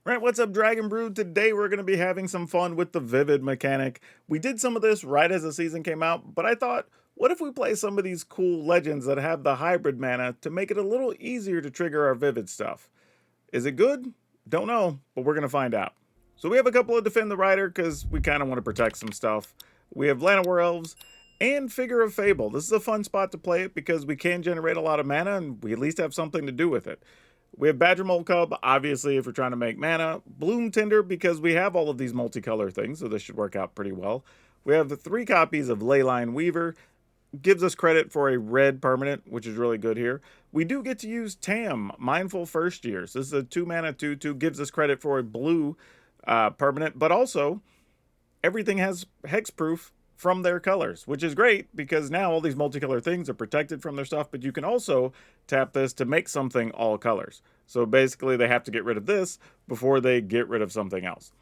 Right, what's up, Dragon Brood? Today we're going to be having some fun with the Vivid mechanic. We did some of this right as the season came out, but I thought, what if we play some of these cool legends that have the hybrid mana to make it a little easier to trigger our Vivid stuff? Is it good? Don't know, but we're going to find out. So we have a couple of Defend the Rider because we kind of want to protect some stuff. We have Landfall Elves and Figure of Fable. This is a fun spot to play it because we can generate a lot of mana and we at least have something to do with it. We have Badger Mole Cub, obviously, if we're trying to make mana. Bloom Tinder, because we have all of these multicolor things, so this should work out pretty well. We have 3 copies of Leyline Weaver. Gives us credit for a red permanent, which is really good here. We do get to use Tam, Mindful First Years. This is a 2 mana 2/2, gives us credit for a blue permanent, but also everything has hexproof from their colors, which is great because now all these multicolor things are protected from their stuff, but you can also tap this to make something all colors. So basically they have to get rid of this before they get rid of something else.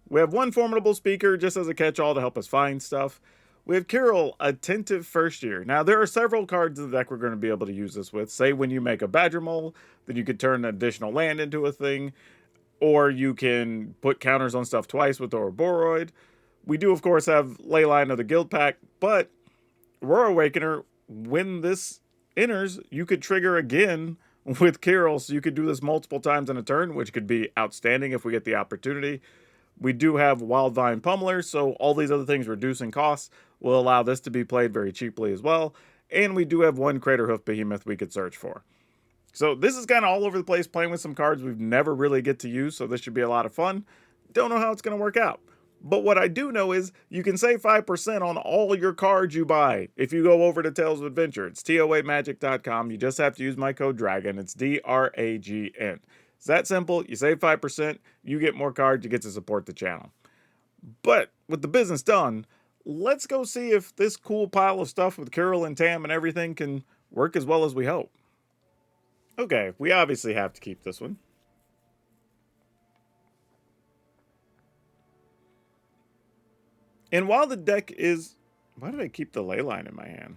We have 1 Formidable Speaker just as a catch-all to help us find stuff. We have Kirol, Attentive First Year. Now, there are several cards in the deck we're going to be able to use this with. Say when you make a Badger Mole, then you could turn an additional land into a thing, or you can put counters on stuff twice with Ouroboros. We do, of course, have Leyline of the Guild Pack, but Aurora Awakener, when this enters, you could trigger again with Kirol, so you could do this multiple times in a turn, which could be outstanding if we get the opportunity. We do have Wildvine Pummeler, so all these other things reducing costs will allow this to be played very cheaply as well. And we do have 1 Craterhoof Behemoth we could search for. So this is kind of all over the place, playing with some cards we've never really get to use, so this should be a lot of fun. Don't know how it's going to work out. But what I do know is you can save 5% on all your cards you buy if you go over to Tales of Adventure. It's toamagic.com. You just have to use my code DRAGON. It's DRAGN. It's that simple. You save 5%, you get more cards, you get to support the channel. But with the business done, let's go see if this cool pile of stuff with Kirol and Tam and everything can work as well as we hope. Okay, we obviously have to keep this one. And while the deck is... Why did I keep the Leyline in my hand?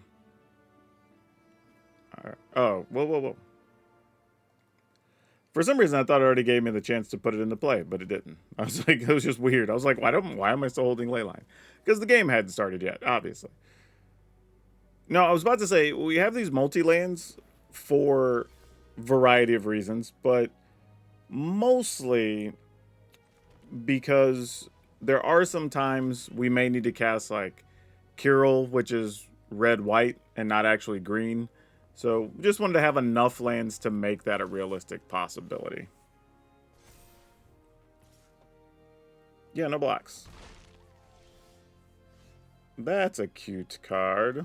Oh, whoa. For some reason, I thought it already gave me the chance to put it into play, but it didn't. I was like, it was just weird. I was like, why am I still holding Leyline? Because the game hadn't started yet, obviously. No, I was about to say, we have these multi-lands for a variety of reasons, but mostly because there are some times we may need to cast like Kirol, which is red-white and not actually green. So just wanted to have enough lands to make that a realistic possibility. Yeah, no blocks. That's a cute card.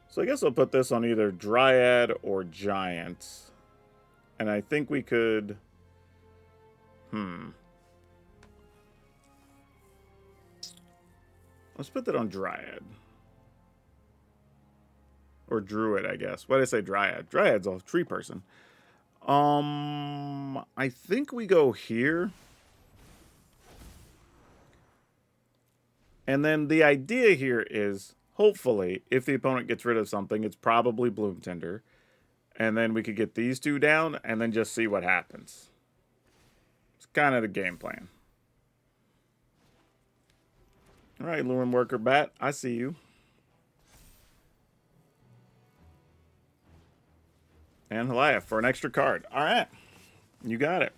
So I guess I'll put this on either Dryad or Giant. And I think we could... Let's put that on Dryad. Or Druid, I guess. Why did I say Dryad? Dryad's a tree person. I think we go here. And then the idea here is, hopefully, if the opponent gets rid of something, it's probably Bloom Tinder. And then we could get these 2 down and then just see what happens. It's kind of the game plan. All right, Lorwyn Worker Bat, I see you. And Goliath for an extra card. All right, you got it.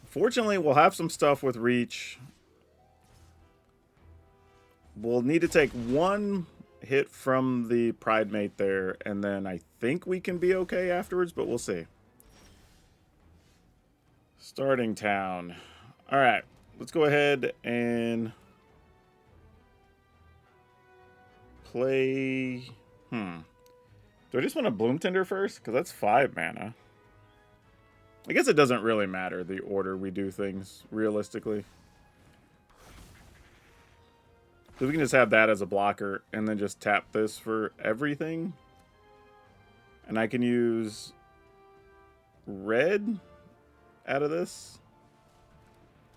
Fortunately, we'll have some stuff with Reach. We'll need to take 1 hit from the Pride Mate there, and then I think we can be okay afterwards, but we'll see. Starting town. All right, let's go ahead and play... Do I just want to Bloom Tinder first? Because that's 5 mana. I guess it doesn't really matter the order we do things, realistically. So we can just have that as a blocker and then just tap this for everything. And I can use red out of this.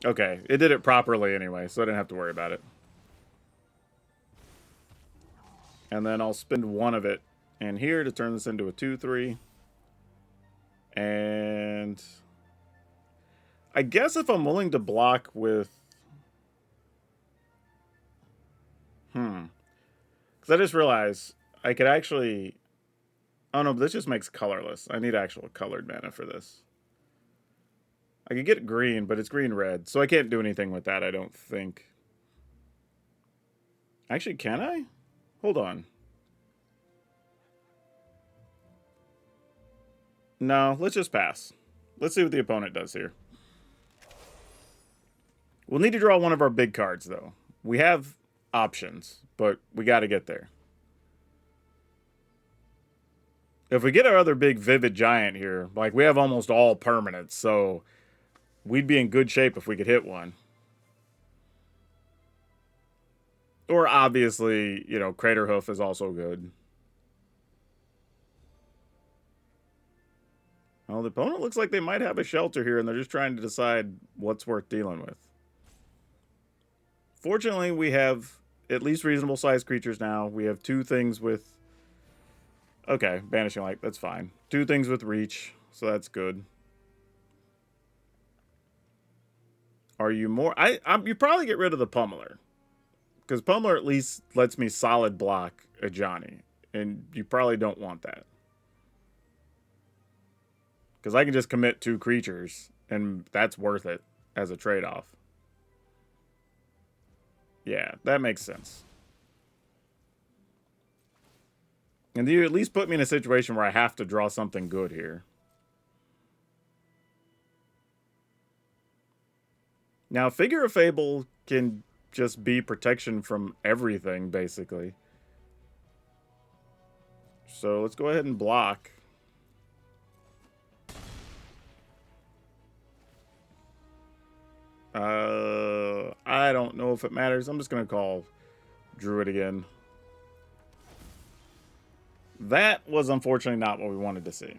Okay, it did it properly anyway, so I didn't have to worry about it. And then I'll spend 1 of it in here to turn this into a 2/3. And I guess if I'm willing to block with... Because I just realized I could actually... Oh no, but this just makes colorless. I need actual colored mana for this. I could get green, but it's green-red, so I can't do anything with that, I don't think. Actually, can I? Hold on. No, let's just pass. Let's see what the opponent does here. We'll need to draw one of our big cards, though. We have options, but we got to get there. If we get our other big Vivid Giant here, like, we have almost all permanents, so we'd be in good shape if we could hit one. Or, obviously, you know, Craterhoof is also good. Well, the opponent looks like they might have a shelter here, and they're just trying to decide what's worth dealing with. Fortunately, we have at least reasonable-sized creatures now. We have 2 things with... Okay, Banishing Light, that's fine. 2 things with Reach, so that's good. Are you more... you probably get rid of the Pummeler. Because Pummeler at least lets me solid block a Johnny. And you probably don't want that. Because I can just commit 2 creatures, and that's worth it as a trade-off. Yeah, that makes sense. And you at least put me in a situation where I have to draw something good here. Now, Figure of Fable can just be protection from everything, basically. So let's go ahead and block. I don't know if it matters. I'm just going to call Druid again. That was unfortunately not what we wanted to see.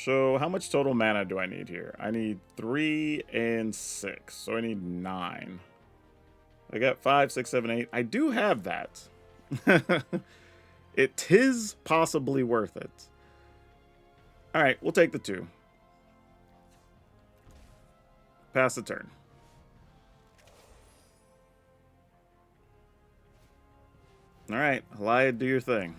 So how much total mana do I need here? I need 3 and 6. So I need 9. I got 5, 6, 7, 8. I do have that. It is possibly worth it. All right, we'll take the 2. Pass the turn. All right, Elia, do your thing.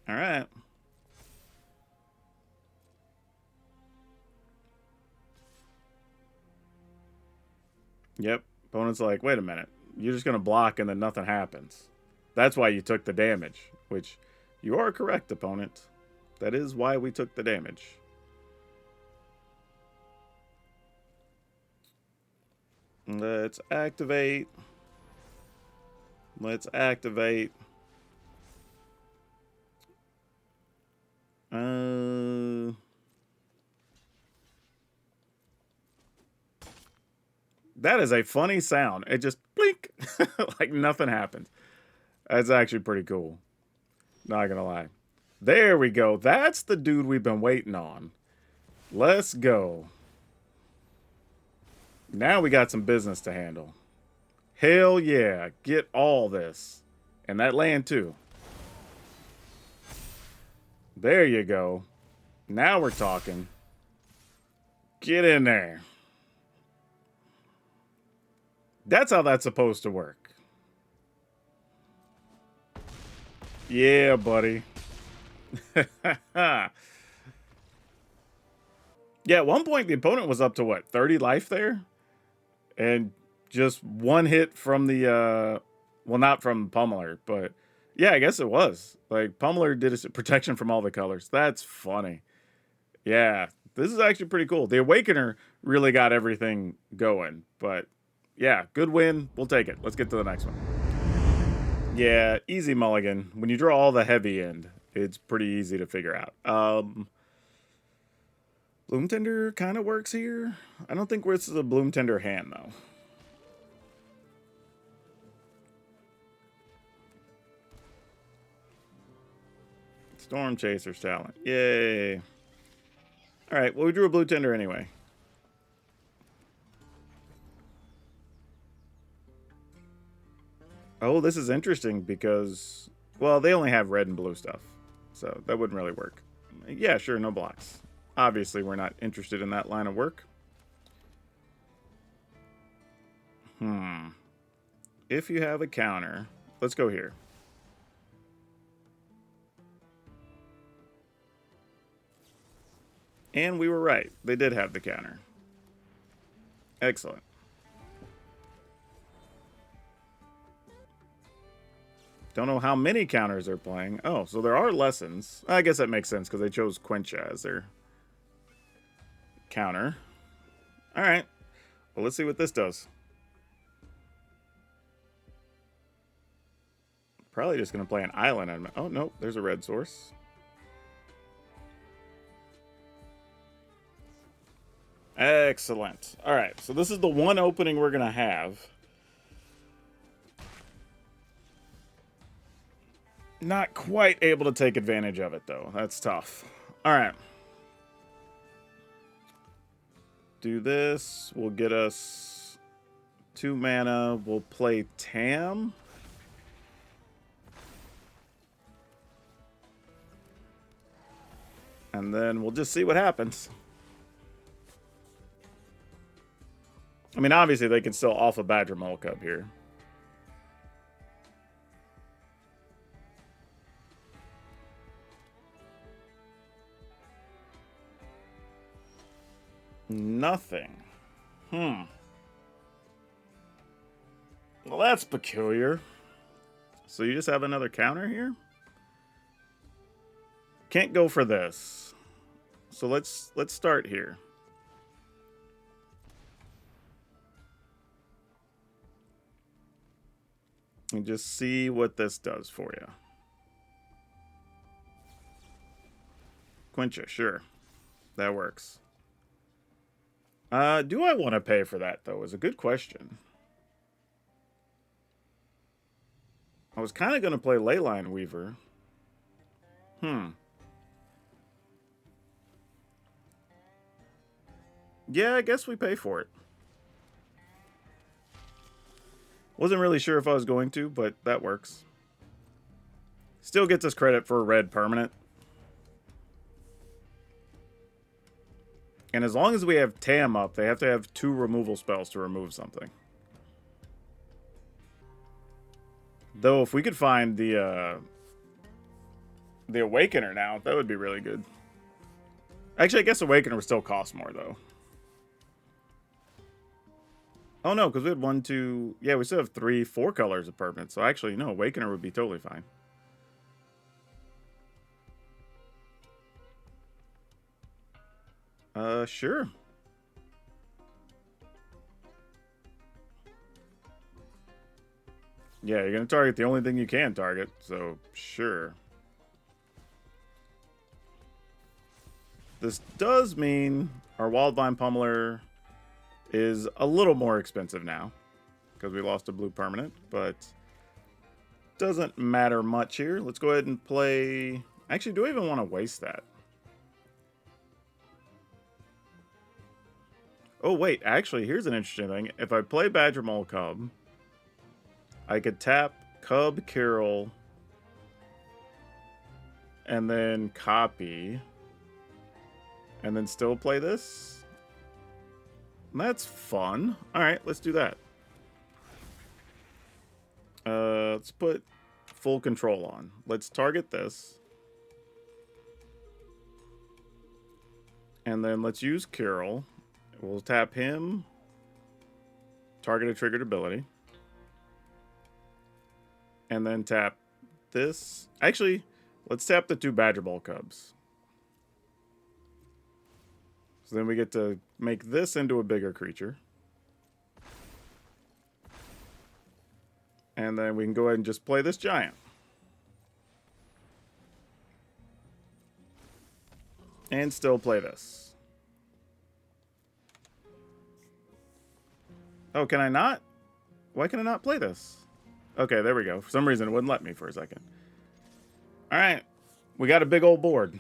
All right. Yep. Opponent's like, wait a minute. You're just going to block and then nothing happens. That's why you took the damage, which you are correct, opponent. That is why we took the damage. Let's activate. Let's activate. That is a funny sound. It just blink. Like nothing happened. That's actually pretty cool. Not gonna lie. There we go. That's the dude we've been waiting on. Let's go. Now we got some business to handle. Hell yeah. Get all this. And that land too. There you go. Now we're talking. Get in there. That's how that's supposed to work. Yeah, buddy. Yeah, at one point the opponent was up to what, 30 life there? And just one hit from the, well, not from Pummeler, but yeah, I guess it was. Like, Pummeler did a protection from all the colors. That's funny. Yeah, this is actually pretty cool. The Awakener really got everything going, but yeah, good win. We'll take it. Let's get to the next one. Yeah, easy mulligan. When you draw all the heavy end, it's pretty easy to figure out. Bloom Tender kind of works here. I don't think this is a Bloom Tender hand, though. Storm Chaser's talent. Yay. All right, well, we drew a Blue Tender anyway. Oh, this is interesting because, well, they only have red and blue stuff. So that wouldn't really work. Yeah, sure, no blocks. Obviously, we're not interested in that line of work. If you have a counter, let's go here. And we were right. They did have the counter. Excellent. Don't know how many counters they're playing. Oh, so there are lessons. I guess that makes sense because they chose Quencha as their counter. All right. Well, let's see what this does. Probably just going to play an island. Oh, no. There's a red source. Excellent. All right. So this is the one opening we're going to have. Not quite able to take advantage of it, though. That's tough. All right. Do this. We'll get us 2 mana. We'll play Tam. And then we'll just see what happens. I mean, obviously, they can still off a Badger Mole Cub here. Nothing. Well, that's peculiar. So you just have another counter here? Can't go for this. So let's start here. And just see what this does for you. Quencha, sure. That works. Do I want to pay for that, though, is a good question. I was kind of going to play Leyline Weaver. Yeah, I guess we pay for it. Wasn't really sure if I was going to, but that works. Still gets us credit for a red permanent. And as long as we have Tam up, they have to have 2 removal spells to remove something. Though if we could find the Awakener now, that would be really good. Actually, I guess Awakener would still cost more, though. Oh, no, because we had 1, 2... Yeah, we still have 3, 4 colors of permanent. So actually, no, Awakener would be totally fine. Sure. Yeah, you're going to target the only thing you can target, so sure. This does mean our Wildvine Pummeler is a little more expensive now because we lost a blue permanent, but doesn't matter much here. Let's go ahead and play... Actually, do I even want to waste that? Oh, wait. Actually, here's an interesting thing. If I play Badger Mole Cub, I could tap Cub Kirol and then copy and then still play this. That's fun. All right, let's do that. Let's put full control on. Let's target this. And then let's use Kirol. We'll tap him. Target a triggered ability. And then tap this. Actually, let's tap the 2 Badger Ball Cubs. So then we get to make this into a bigger creature. And then we can go ahead and just play this giant. And still play this. Oh, can I not? Why can I not play this? Okay, there we go. For some reason, it wouldn't let me for a second. All right. We got a big old board.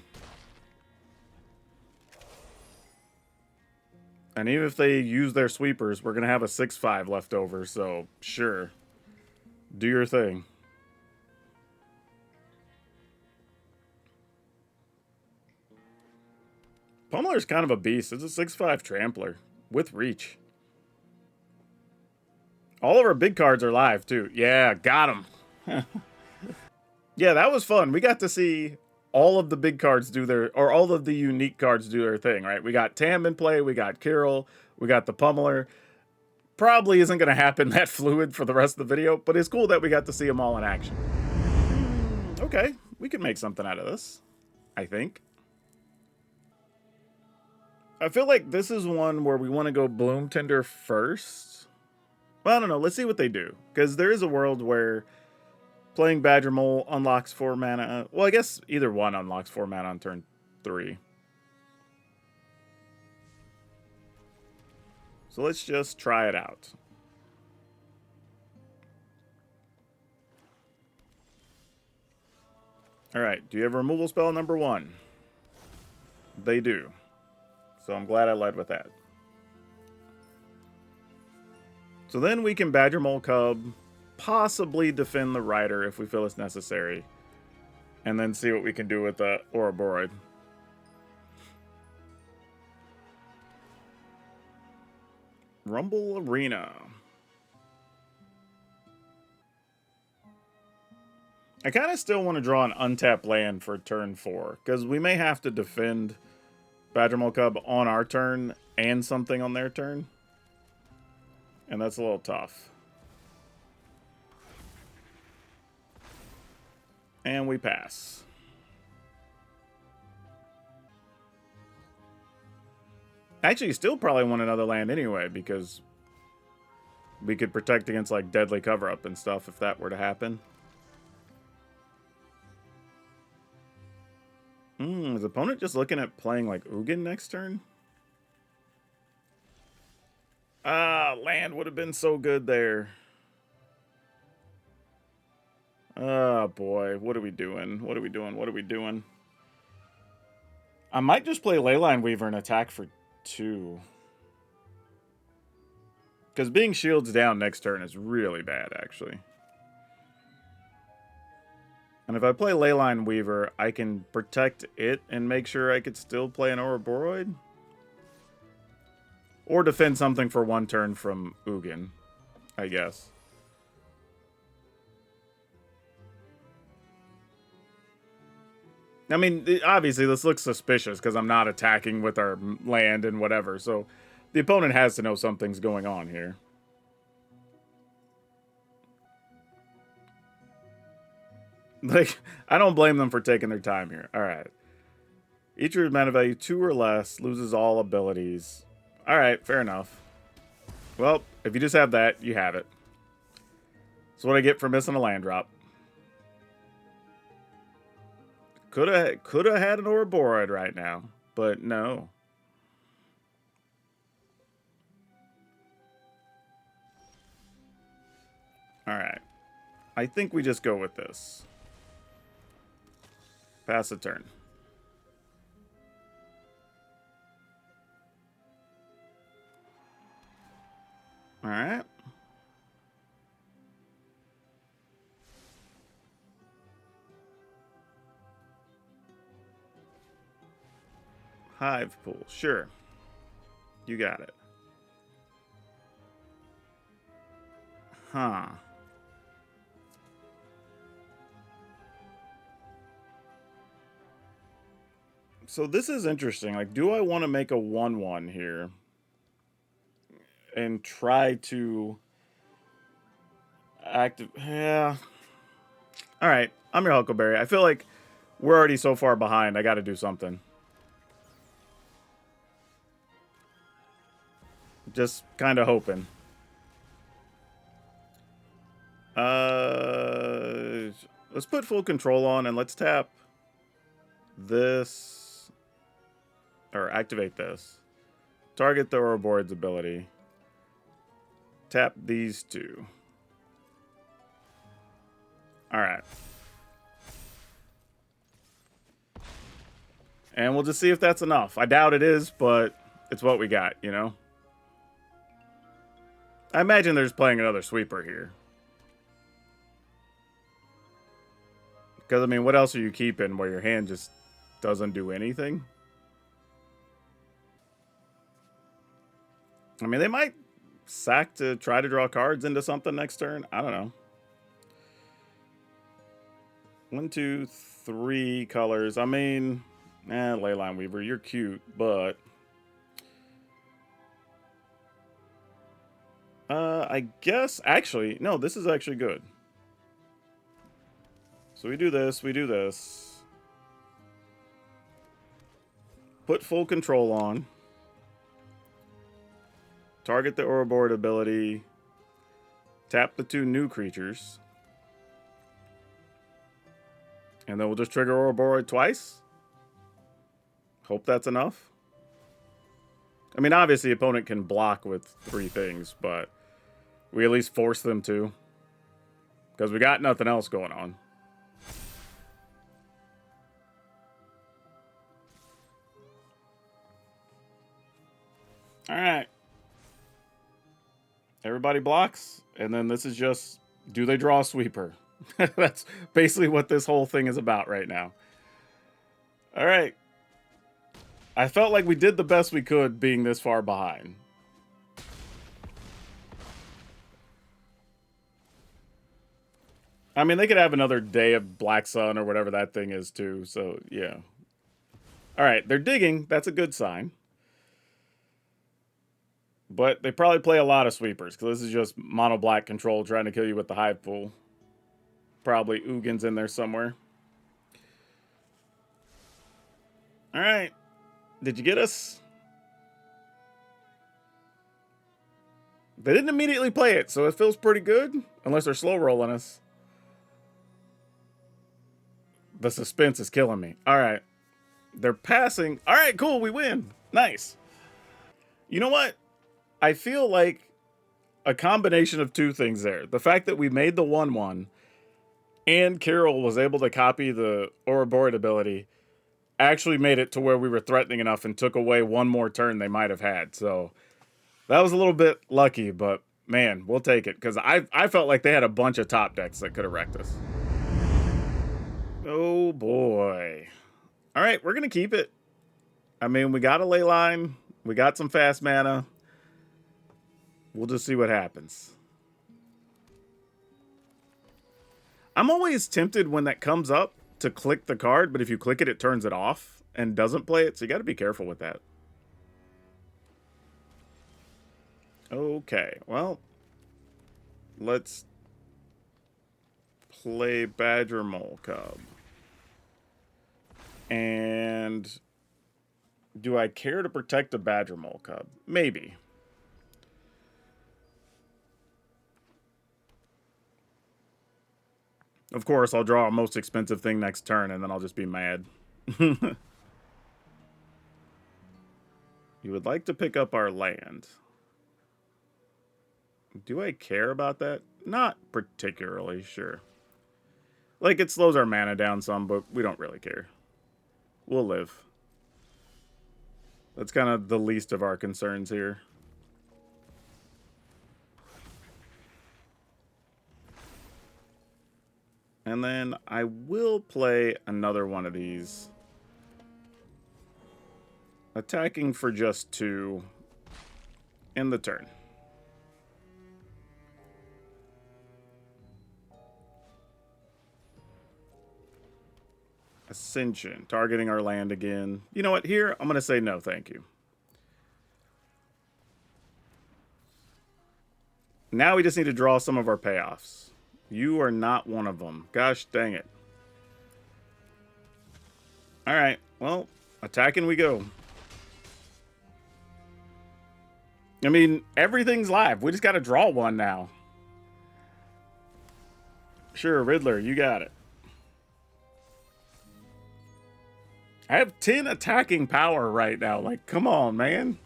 And even if they use their sweepers, we're going to have a 6/5 left over, so sure. Do your thing. Pummeler's kind of a beast. It's a 6/5 trampler with reach. All of our big cards are live, too. Yeah, got him. Yeah, that was fun. We got to see all of the big cards do their, or all of the unique cards do their thing, right? We got Tam in play, we got Kirol, we got the Pummeler. Probably isn't going to happen that fluid for the rest of the video, but it's cool that we got to see them all in action. Okay, we can make something out of this, I think. I feel like this is one where we want to go Bloom Tender first. Well, I don't know. Let's see what they do. Because there is a world where playing Badger Mole unlocks 4 mana. Well, I guess either one unlocks 4 mana on turn 3. So let's just try it out. Alright, do you have removal spell number 1? They do. So I'm glad I led with that. So then we can Badger Mole Cub, possibly defend the Rider if we feel it's necessary, and then see what we can do with the Ouroboros. Rumble Arena. I kind of still want to draw an untapped land for turn 4, because we may have to defend Badger Mole Cub on our turn and something on their turn. And that's a little tough. And we pass. Actually, you still probably want another land anyway, because we could protect against like deadly cover-up and stuff if that were to happen. Is the opponent just looking at playing like Ugin next turn? Ah, land would have been so good there. Oh boy, what are we doing? What are we doing? What are we doing? I might just play Leyline Weaver and attack for 2. Because being shields down next turn is really bad, actually. And if I play Leyline Weaver, I can protect it and make sure I could still play an Ouroboros. Or defend something for 1 turn from Ugin, I guess. I mean, obviously this looks suspicious because I'm not attacking with our land and whatever, so the opponent has to know something's going on here. Like, I don't blame them for taking their time here. Alright. Each root mana value 2 or less loses all abilities. Alright, fair enough. Well, if you just have that, you have it. That's what I get for missing a land drop. Could have had an Ouroboros right now, but no. Alright. I think we just go with this. Pass the turn. Alright. Hive pool, sure. You got it. Huh. So this is interesting. Like, do I want to make a 1/1 here? And try to yeah. Alright, I'm your Huckleberry. I feel like we're already so far behind. I gotta do something. Just kind of hoping. Let's put full control on and let's tap this. Or activate this. Target the Ouroboros ability. Tap these 2. Alright. And we'll just see if that's enough. I doubt it is, but it's what we got, you know? I imagine they're just playing another sweeper here. Because, I mean, what else are you keeping where your hand just doesn't do anything? I mean, they might sack to try to draw cards into something next turn. I don't know. 1, 2, 3 colors. I mean, Leyline Weaver, you're cute, but I guess actually, no, this is actually good. So we do this, we do this. Put full control on. Target the Ouroboros ability. Tap the 2 new creatures. And then we'll just trigger Ouroboros twice. Hope that's enough. I mean, obviously, the opponent can block with 3 things, but we at least force them to. Because we got nothing else going on. Alright. Everybody blocks, and then this is just, do they draw a sweeper? That's basically what this whole thing is about right now. Alright. I felt like we did the best we could being this far behind. I mean, they could have another day of Black Sun or whatever that thing is too, so yeah. Alright, they're digging. That's a good sign. But they probably play a lot of sweepers, because this is just mono black control trying to kill you with the Hive Pool. Probably Ugin's in there somewhere. Alright. Did you get us? They didn't immediately play it, so it feels pretty good. Unless they're slow rolling us. The suspense is killing me. Alright. They're passing. Alright, cool, we win. Nice. You know what? I feel like a combination of 2 things there. The fact that we made the 1/1 and Kirol was able to copy the Ouroboros ability actually made it to where we were threatening enough and took away 1 more turn they might have had. So that was a little bit lucky, but man, we'll take it. Because I felt like they had a bunch of top decks that could have wrecked us. Oh boy. Alright, we're going to keep it. I mean, we got a ley line. We got some fast mana. We'll just see what happens. I'm always tempted when that comes up to click the card, but if you click it, it turns it off and doesn't play it, so you got to be careful with that. Okay, well, let's play Badger Mole Cub. And do I care to protect a Badger Mole Cub? Maybe. Of course, I'll draw a most expensive thing next turn, and then I'll just be mad. You would like to pick up our land. Do I care about that? Not particularly, sure. Like, it slows our mana down some, but we don't really care. We'll live. That's kind of the least of our concerns here. And then I will play another one of these. Attacking for just 2 in the turn. Ascension, targeting our land again. You know what? Here, I'm going to say no, thank you. Now we just need to draw some of our payoffs. You are not one of them. Gosh dang it. Alright, well, attacking we go. I mean, everything's live. We just got to draw one now. Sure, Riddler, you got it. I have 10 attacking power right now. Like, come on, man.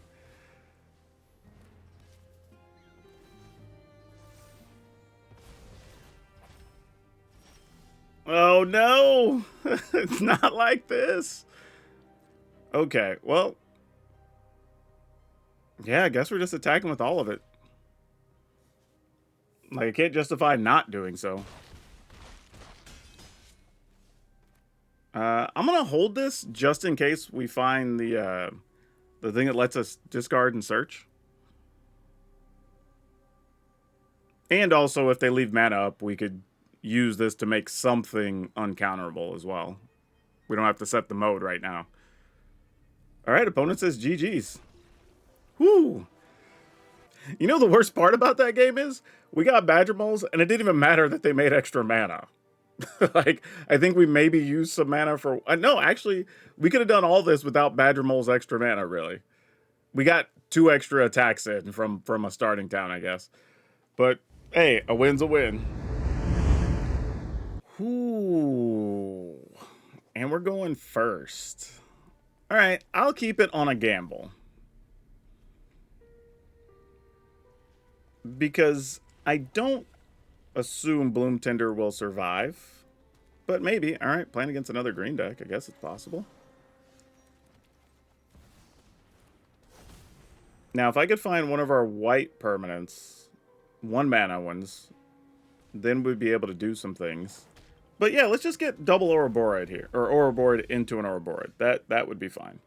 Oh, no. It's not like this. Okay, well. Yeah, I guess we're just attacking with all of it. Like, I can't justify not doing so. I'm gonna hold this just in case we find the thing that lets us discard and search. And also, if they leave mana up, we could use this to make something uncounterable as well. We don't have to set the mode right now. All right, opponent says GG's. Whoo! You know the worst part about that game is we got Badger Moles, and it didn't even matter that they made extra mana. Like, I think we maybe used some mana for... no, actually, we could have done all this without Badger Mole's extra mana, really. We got 2 extra attacks in from a starting town, I guess. But, hey, a win's a win. Ooh. And we're going first. All right, I'll keep it on a gamble. Because I don't assume Bloom Tinder will survive. But maybe. All right, playing against another green deck. I guess it's possible. Now, if I could find one of our white permanents, 1 mana ones, then we'd be able to do some things. But yeah, let's just get double Ouroborid here. Or Ouroborid into an Ouroborid. That would be fine.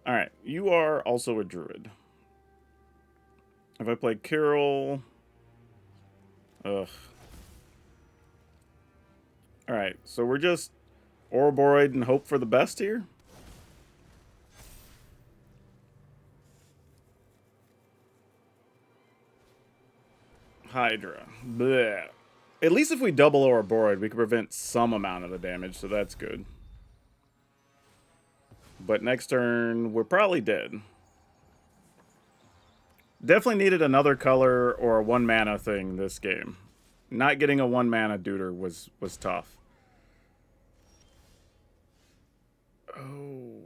All right, you are also a druid. If I play Kirol... Ugh. Alright, so we're just Ouroborid and hope for the best here? Hydra. Blech. At least if we double Ouroborid, we can prevent some amount of the damage, so that's good. But next turn, we're probably dead. Definitely needed another color or a 1 mana thing this game. Not getting a 1 mana duder was tough. Oh,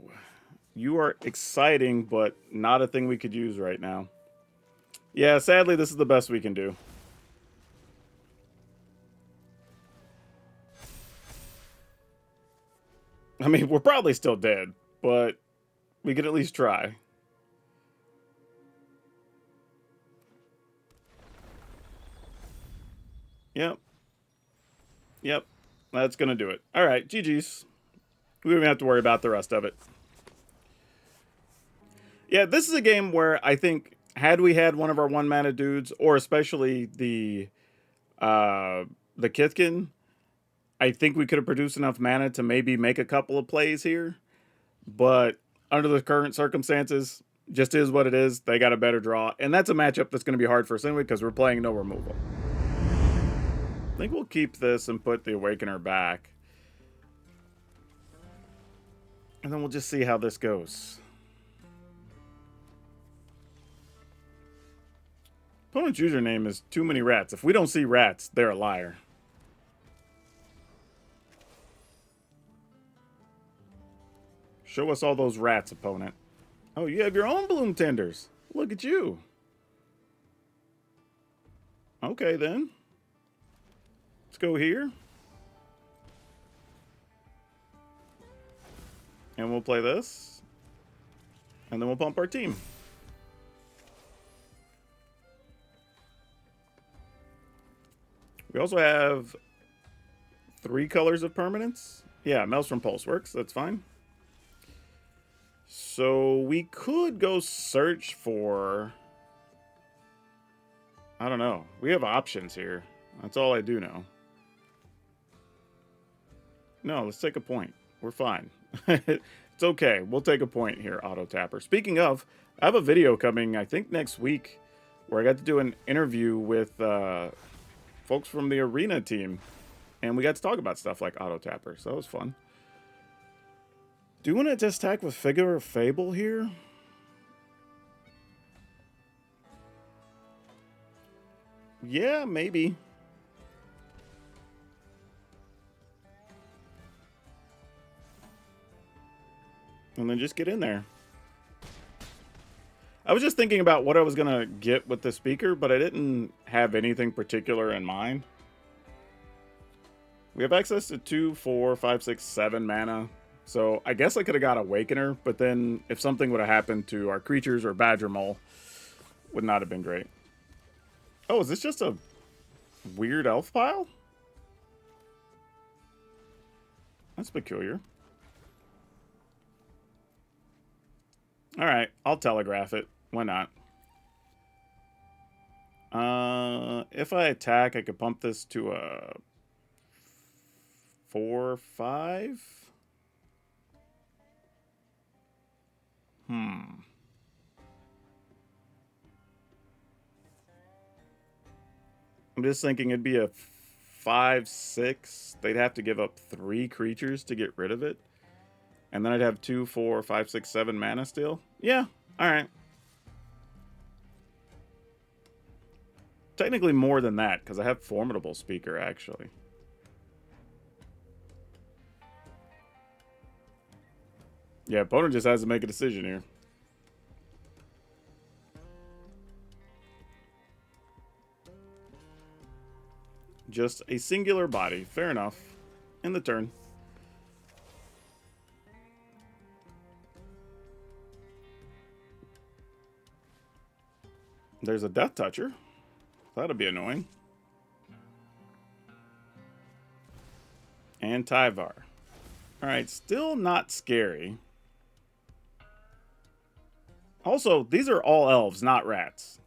you are exciting, but not a thing we could use right now. Yeah, sadly, this is the best we can do. I mean, we're probably still dead, but we could at least try. Yep. Yep. That's going to do it. All right, GG's. We don't even have to worry about the rest of it. Yeah, this is a game where I think had we had one of our 1 mana dudes, or especially the Kithkin, I think we could have produced enough mana to maybe make a couple of plays here. But under the current circumstances, just is what it is. They got a better draw. And that's a matchup that's going to be hard for us anyway because we're playing no removal. I think we'll keep this and put the Awakener back. And then we'll just see how this goes. Opponent's username is too many rats. If we don't see rats, they're a liar. Show us all those rats, opponent. Oh, you have your own Bloom Tenders. Look at you. Okay, then. Let's go here. And we'll play this. And then we'll pump our team. We also have 3 colors of permanents. Yeah, Maelstrom Pulse works. That's fine. So we could go search for... I don't know. We have options here. That's all I do know. No, let's take a point. We're fine. It's okay. We'll take a point here, Auto Tapper. Speaking of, I have a video coming, I think, next week, where I got to do an interview with folks from the Arena team, and we got to talk about stuff like Auto Tapper, so that was fun. Do you want to just attack with Figure of Fable here? Yeah, maybe. And then just get in there. I was just thinking about what I was going to get with the speaker, but I didn't have anything particular in mind. We have access to 2, 4, 5, 6, 7 mana. So I guess I could have got Awakener, but then if something would have happened to our creatures or Badger Mole, would not have been great. Oh, is this just a weird elf pile? That's peculiar. All right, I'll telegraph it. Why not? If I attack, I could pump this to a 4/5. Hmm. I'm just thinking it'd be a 5/6. They'd have to give up 3 creatures to get rid of it. And then I'd have 2, 4, 5, 6, 7 mana still. Yeah, alright. Technically more than that, because I have Formidable Speaker, actually. Yeah, opponent just has to make a decision here. Just a singular body. Fair enough. In the turn. There's a Death Toucher. That'll be annoying. And Tyvar. Alright, still not scary. Also, these are all elves, not rats.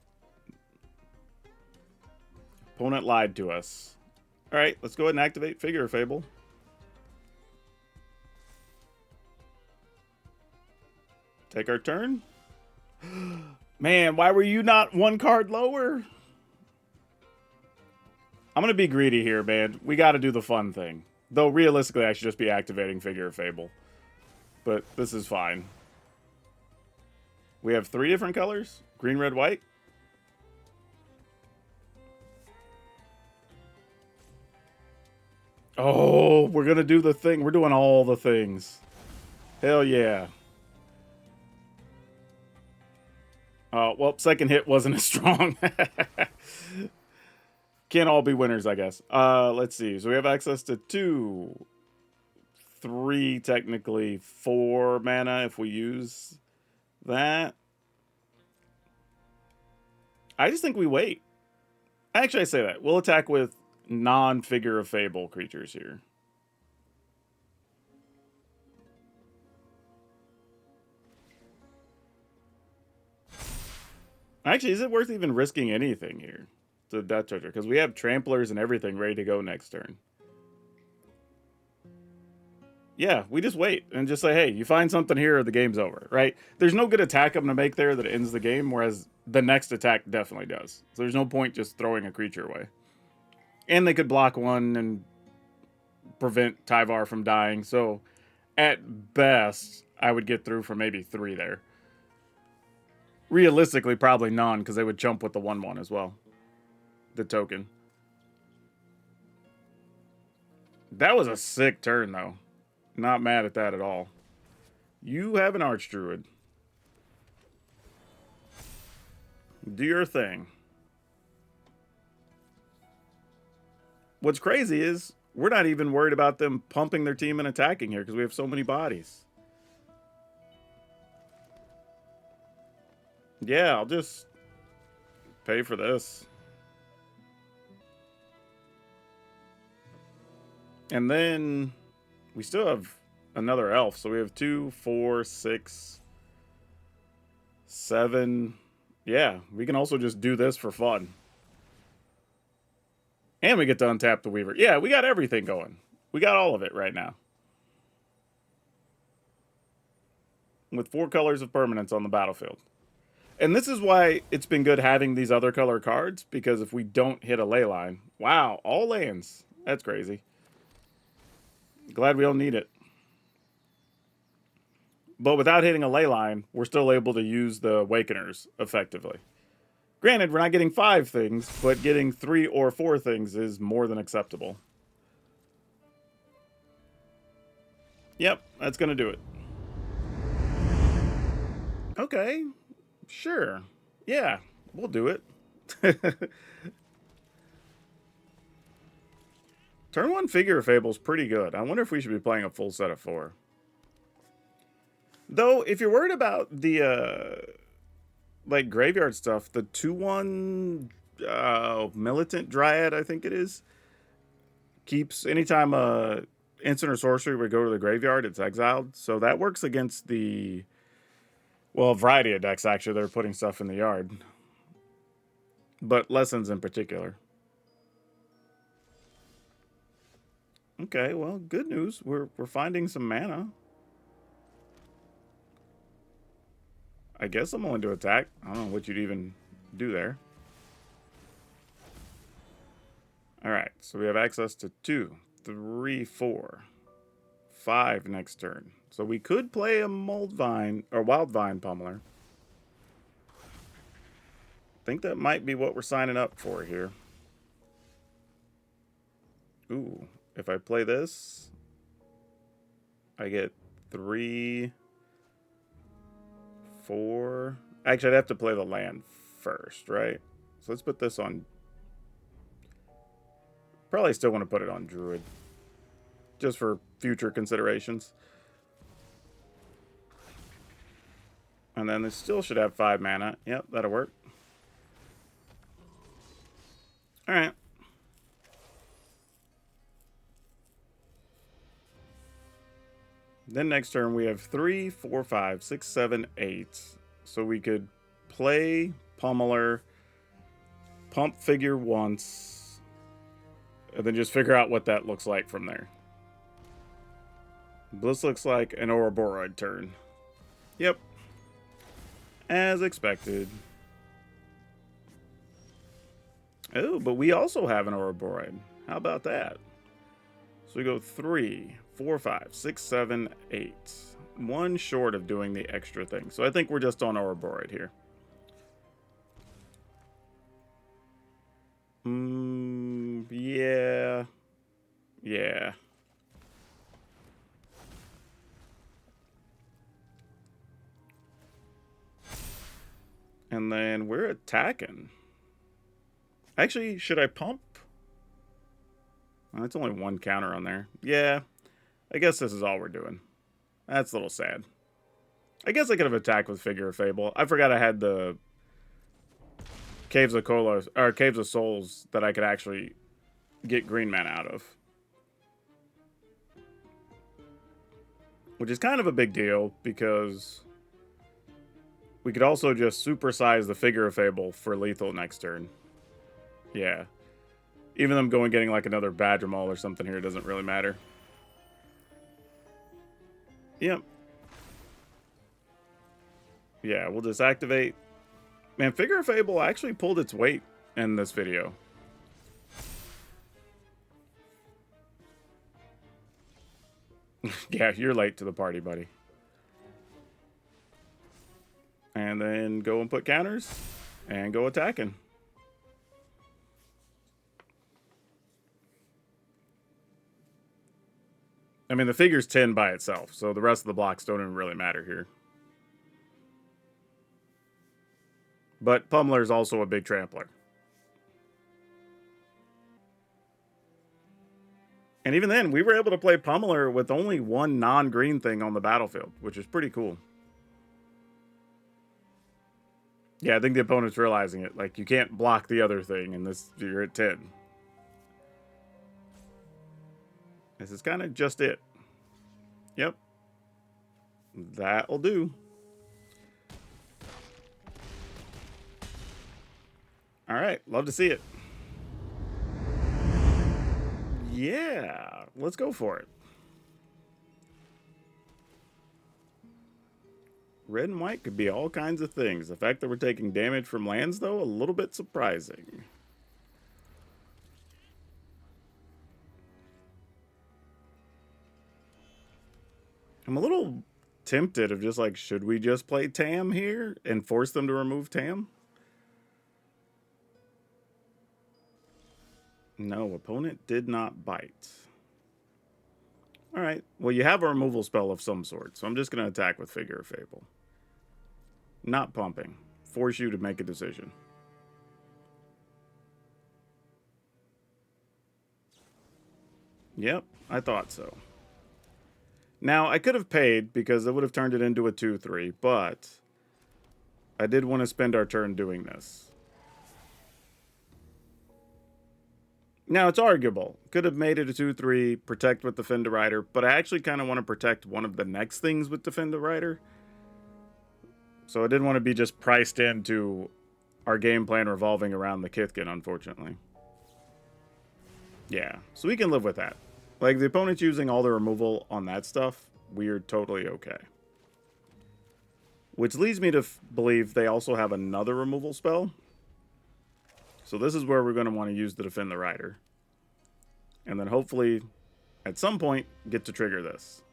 Opponent lied to us. Alright, let's go ahead and activate Figure of Fable. Take our turn. Man, why were you not 1 card lower? I'm going to be greedy here, man. We got to do the fun thing. Though, realistically, I should just be activating Figure of Fable. But this is fine. We have 3 different colors. Green, red, white. Oh, we're going to do the thing. We're doing all the things. Hell yeah. Well, second hit wasn't as strong. Can't all be winners, I guess. Let's see. So we have access to 2, 3, technically 4 mana if we use that. I just think we wait. Actually, I say that. We'll attack with non-Figure of Fable creatures here. Actually, is it worth even risking anything here? The Death Toucher, because we have Tramplers and everything ready to go next turn. Yeah, we just wait and just say, hey, you find something here or the game's over, right? There's no good attack I'm going to make there that ends the game, whereas the next attack definitely does. So there's no point just throwing a creature away. And they could block 1 and prevent Tyvar from dying, so at best, I would get through for maybe 3 there. Realistically, probably none, because they would jump with the 1/1 as well. The token. That was a sick turn, though. Not mad at that at all. You have an Archdruid. Do your thing. What's crazy is we're not even worried about them pumping their team and attacking here because we have so many bodies. Yeah, I'll just pay for this. And then we still have another elf. So we have 2, 4, 6, 7. Yeah, we can also just do this for fun. And we get to untap the Weaver. Yeah, we got everything going. We got all of it right now. With 4 colors of permanence on the battlefield. And this is why it's been good having these other color cards, because if we don't hit a ley line... Wow, all lands. That's crazy. Glad we don't need it. But without hitting a ley line, we're still able to use the Awakeners effectively. Granted, we're not getting 5 things, but getting 3 or 4 things is more than acceptable. Yep, that's going to do it. Okay, sure. Yeah, we'll do it. Turn 1 Figure of Fable's pretty good. I wonder if we should be playing a full set of 4. Though, if you're worried about the, like, graveyard stuff, the 2/1 Militant Dryad, I think it is, keeps, anytime a instant or sorcery would go to the graveyard, it's exiled. So that works against the Well, a variety of decks, actually. They're putting stuff in the yard. But Lessons in particular. Okay, well, good news. We're finding some mana. I guess I'm going to attack. I don't know what you'd even do there. Alright, so we have access to 2, 3, 4, 5 next turn. So we could play a Moldvine or Wildvine Pummeler. I think that might be what we're signing up for here. Ooh, if I play this, I get 3, 4. Actually, I'd have to play the land first, right? So let's put this on. Probably still want to put it on Druid, just for future considerations. And then they still should have 5 mana. Yep, that'll work. Alright. Then next turn we have 3, 4, 5, 6, 7, 8. So we could play Pummeler, pump Figure once, and then just figure out what that looks like from there. This looks like an Ouroboros turn. Yep. As expected. Oh, but we also have an Ouroboros. How about that? So we go 3, 4, 5, 6, 7, 8. One short of doing the extra thing. So I think we're just on Ouroboros here. Yeah. Yeah. And then we're attacking. Actually, should I pump? That's only 1 counter on there. Yeah. I guess this is all we're doing. That's a little sad. I guess I could have attacked with Figure of Fable. I forgot I had the Caves of Kolos, or Caves of Souls that I could actually get green mana out of. Which is kind of a big deal because we could also just supersize the Figure of Fable for lethal next turn. Yeah. Even them going getting like another Badger Maul or something here doesn't really matter. Yep. Yeah, we'll just activate. Man, Figure of Fable actually pulled its weight in this video. Yeah, you're late to the party, buddy. And then go and put counters and go attacking. I mean, the figure's 10 by itself, so the rest of the blocks don't even really matter here. But Pummeler is also a big trampler. And even then, we were able to play Pummeler with only 1 non-green thing on the battlefield, which is pretty cool. Yeah, I think the opponent's realizing it. Like, you can't block the other thing, and this you're at 10. This is kind of just it. Yep. That'll do. All right, love to see it. Yeah, let's go for it. Red and white could be all kinds of things. The fact that we're taking damage from lands, though, a little bit surprising. I'm a little tempted of just like, should we just play Tam here and force them to remove Tam? No, opponent did not bite. All right, well, you have a removal spell of some sort, so I'm just going to attack with Figure of Fable. Not pumping. Force you to make a decision. Yep, I thought so. Now, I could have paid because it would have turned it into a 2-3, but I did want to spend our turn doing this. Now, it's arguable. Could have made it a 2-3, protect with Defend the Rider, but I actually kind of want to protect one of the next things with Defend the Rider. So I didn't want to be just priced into our game plan revolving around the Kithkin, unfortunately. Yeah, so we can live with that. Like, the opponent's using all the removal on that stuff, we're totally okay. Which leads me to believe they also have another removal spell. So this is where we're going to want to use to defend the Rider. And then hopefully, at some point, get to trigger this.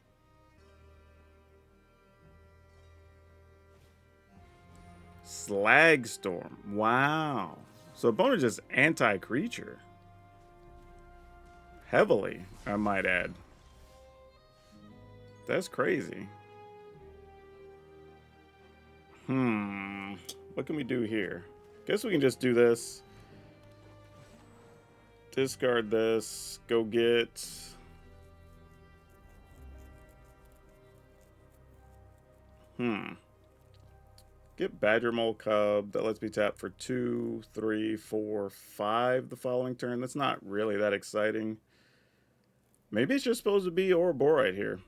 Slagstorm. Wow. So opponent just anti-creature. Heavily, I might add. That's crazy. What can we do here? Guess we can just do this. Discard this. Go get... Get Badger Mole Cub. That lets me tap for 2, 3, 4, 5 the following turn. That's not really that exciting. Maybe it's just supposed to be Ouroborite here.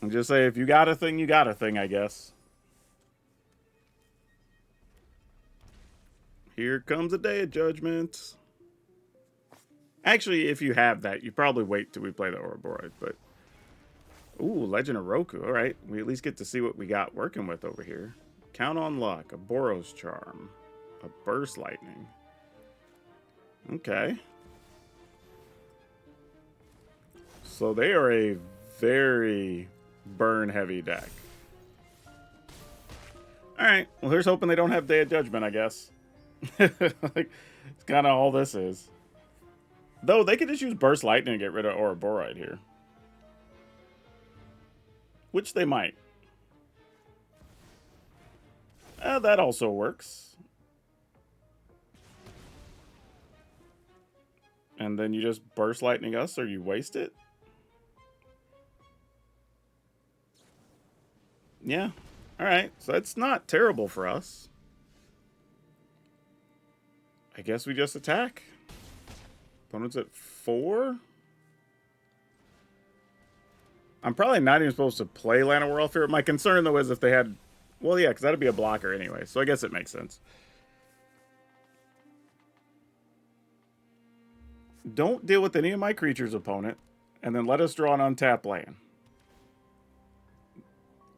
And just say, if you got a thing, you got a thing, I guess. Here comes a day of judgment. Actually, if you have that, you probably wait till we play the Ouroborite, but... Ooh, Legend of Roku. All right, we at least get to see what we got working with over here. Count on Luck, a Boros Charm, a Burst Lightning. Okay. So they are a very burn-heavy deck. All right, well, here's hoping they don't have Day of Judgment, I guess. Like, it's kind of all this is. Though, they could just use Burst Lightning to get rid of Ouroborite here. Which they might. That also works. And then you just Burst Lightning us or you waste it? Yeah. Alright, so that's not terrible for us. I guess we just attack. Opponent's at 4? I'm probably not even supposed to play Land of Welfare. My concern, though, is if they had... Well, yeah, because that'd be a blocker anyway, so I guess it makes sense. Don't deal with any of my creatures, opponent, and then let us draw an untapped land.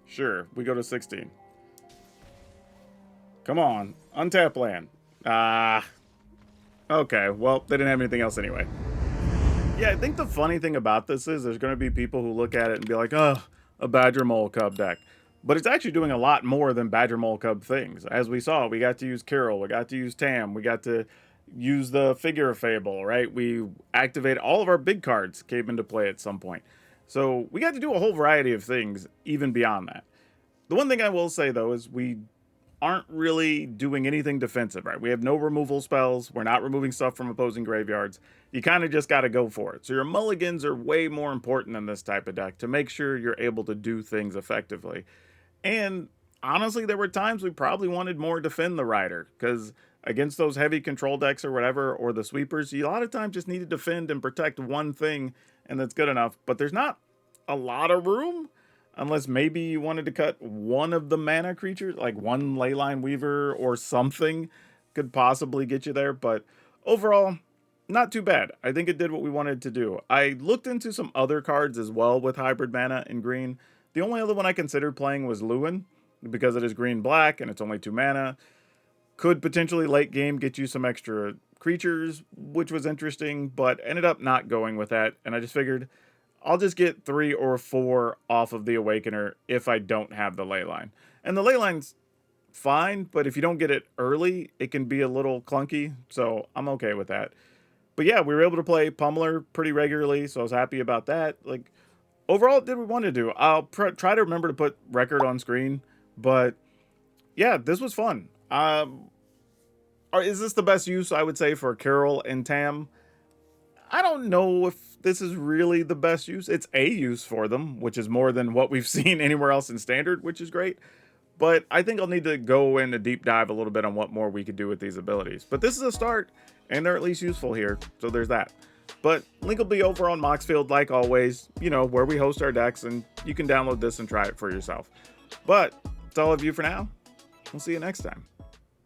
Sure, we go to 16. Come on, untapped land. Okay, well, they didn't have anything else anyway. Yeah, I think the funny thing about this is there's going to be people who look at it and be like, oh, a Badger Mole Cub deck. But it's actually doing a lot more than Badger Mole Cub things. As we saw, we got to use Kirol, we got to use Tam, we got to use the Figure of Fable, right? We activate all of our big cards came into play at some point. So we got to do a whole variety of things even beyond that. The one thing I will say, though, is we aren't really doing anything defensive, right? We have no removal spells. We're not removing stuff from opposing graveyards. You kind of just got to go for it. So your mulligans are way more important in this type of deck to make sure you're able to do things effectively. And honestly, there were times we probably wanted more defend the Rider, because against those heavy control decks or whatever, or the sweepers, you a lot of times just need to defend and protect one thing, and that's good enough. But there's not a lot of room, unless maybe you wanted to cut one of the mana creatures, like one Leyline Weaver or something could possibly get you there. But overall, not too bad. I think it did what we wanted to do. I looked into some other cards as well with hybrid mana in green. The only other one I considered playing was Lorwyn, because it is green-black and it's only 2 mana. Could potentially late game get you some extra creatures, which was interesting, but ended up not going with that. And I just figured I'll just get 3 or 4 off of the Awakener if I don't have the Leyline. And the Leyline's fine, but if you don't get it early, it can be a little clunky, so I'm okay with that. But yeah, we were able to play Pummeler pretty regularly, so I was happy about that. Like, overall, it did what we wanted to do. I'll try to remember to put record on screen, but yeah, this was fun. Is this the best use, I would say, for Kirol and Tam? I don't know if this is really the best use. It's a use for them, which is more than what we've seen anywhere else in Standard, which is great. But I think I'll need to go in a deep dive a little bit on what more we could do with these abilities. But this is a start, and they're at least useful here, so there's that. But link will be over on Moxfield like always, you know, where we host our decks, and you can download this and try it for yourself. But that's all of you for now. We'll see you next time.